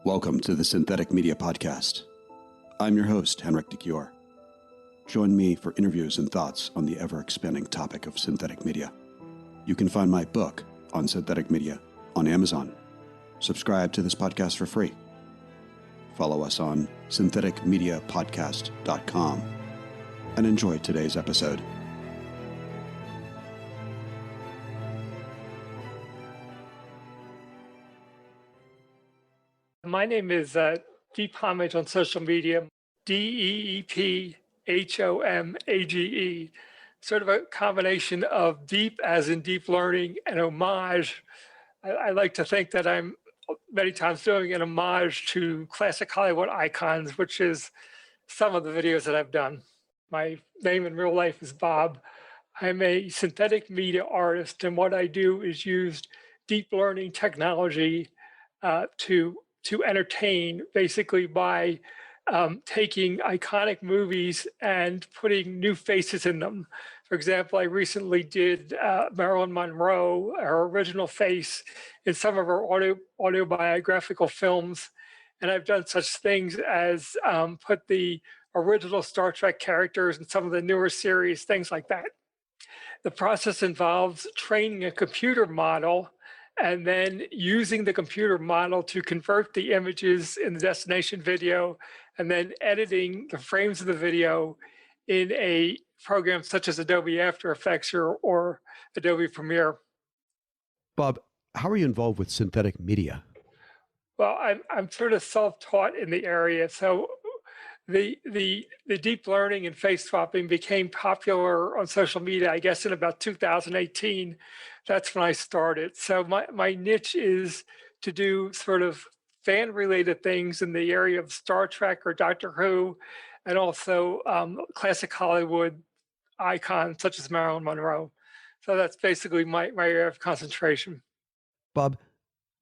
Welcome to the Synthetic Media Podcast. I'm your host, Henrik de Cure. Join me for interviews and thoughts on the ever-expanding topic of synthetic media. You can find my book on synthetic media on Amazon. Subscribe to this podcast for free. Follow us on syntheticmediapodcast.com and enjoy today's episode. My name is Deep Homage on social media, DeepHomage, sort of a combination of deep as in deep learning and homage. I like to think that I'm many times doing an homage to classic Hollywood icons, which is some of the videos that I've done. My name in real life is Bob. I'm a synthetic media artist, and what I do is use deep learning technology to entertain, basically by taking iconic movies and putting new faces in them. For example, I recently did Marilyn Monroe, her original face, in some of her autobiographical films. And I've done such things as put the original Star Trek characters in some of the newer series, things like that. The process involves training a computer model and then using the computer model to convert the images in the destination video, and then editing the frames of the video in a program such as Adobe After Effects or Adobe Premiere. Bob, how are you involved with synthetic media? Well, I'm sort of self-taught in the area. So the deep learning and face swapping became popular on social media, I guess, in about 2018. That's when I started. So my niche is to do sort of fan-related things in the area of Star Trek or Doctor Who, and also classic Hollywood icons such as Marilyn Monroe. So that's basically my area of concentration. Bob,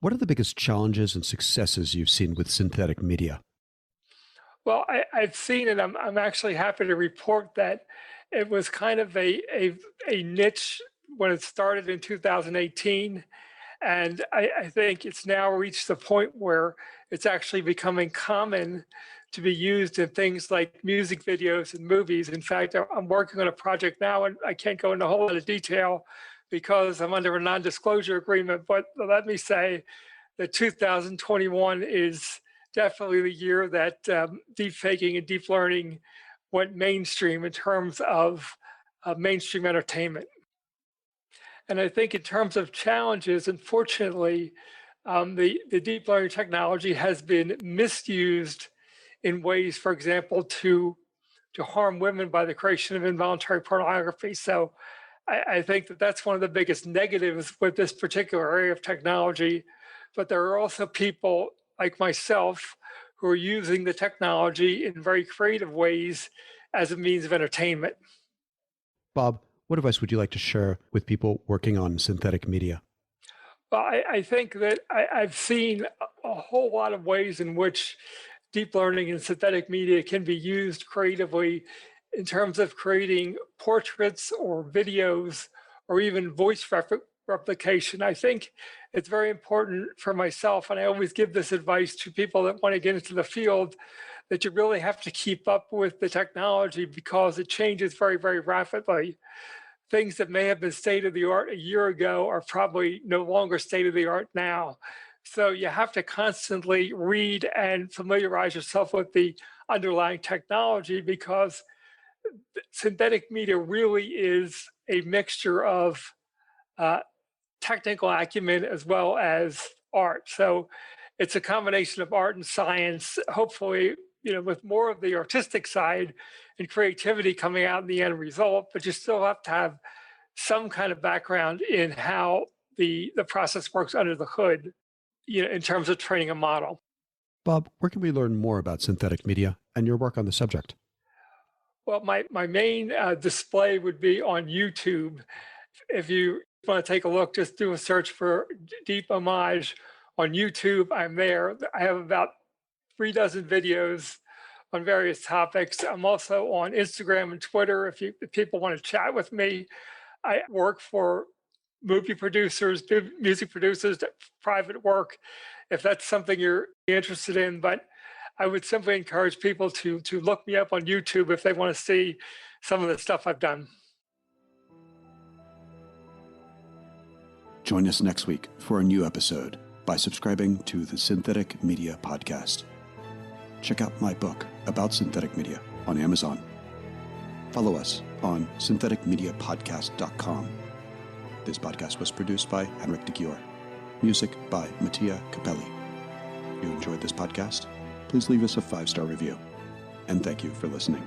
what are the biggest challenges and successes you've seen with synthetic media? Well, I've seen it. I'm actually happy to report that it was kind of a niche when it started in 2018. And I think it's now reached the point where it's actually becoming common to be used in things like music videos and movies. In fact, I'm working on a project now, and I can't go into a whole lot of detail because I'm under a non-disclosure agreement. But let me say that 2021 is definitely the year that deep faking and deep learning went mainstream in terms of mainstream entertainment. And I think in terms of challenges, unfortunately, the deep learning technology has been misused in ways, for example, to harm women by the creation of involuntary pornography. So I think that that's one of the biggest negatives with this particular area of technology. But there are also people like myself who are using the technology in very creative ways as a means of entertainment. Bob, what advice would you like to share with people working on synthetic media? Well, I think that I've seen a whole lot of ways in which deep learning and synthetic media can be used creatively in terms of creating portraits or videos or even voice replication. I think it's very important for myself, and I always give this advice to people that want to get into the field, that you really have to keep up with the technology because it changes very, very rapidly. Things that may have been state of the art a year ago are probably no longer state of the art now. So you have to constantly read and familiarize yourself with the underlying technology because synthetic media really is a mixture of technical acumen as well as art. So it's a combination of art and science, hopefully, with more of the artistic side and creativity coming out in the end result, but you still have to have some kind of background in how the process works under the hood, in terms of training a model. Bob, where can we learn more about synthetic media and your work on the subject? Well, my main display would be on YouTube. If you want to take a look, just do a search for Deep Homage on YouTube. I'm there. I have about 3 dozen videos on various topics. I'm also on Instagram and Twitter if people want to chat with me. I work for movie producers, music producers, private work, if that's something you're interested in. But I would simply encourage people to look me up on YouTube if they want to see some of the stuff I've done. Join us next week for a new episode by subscribing to the Synthetic Media Podcast. Check out my book about synthetic media on Amazon. Follow us on syntheticmediapodcast.com. This podcast was produced by Henrik de Gior. Music by Mattia Capelli. If you enjoyed this podcast, please leave us a 5-star review. And thank you for listening.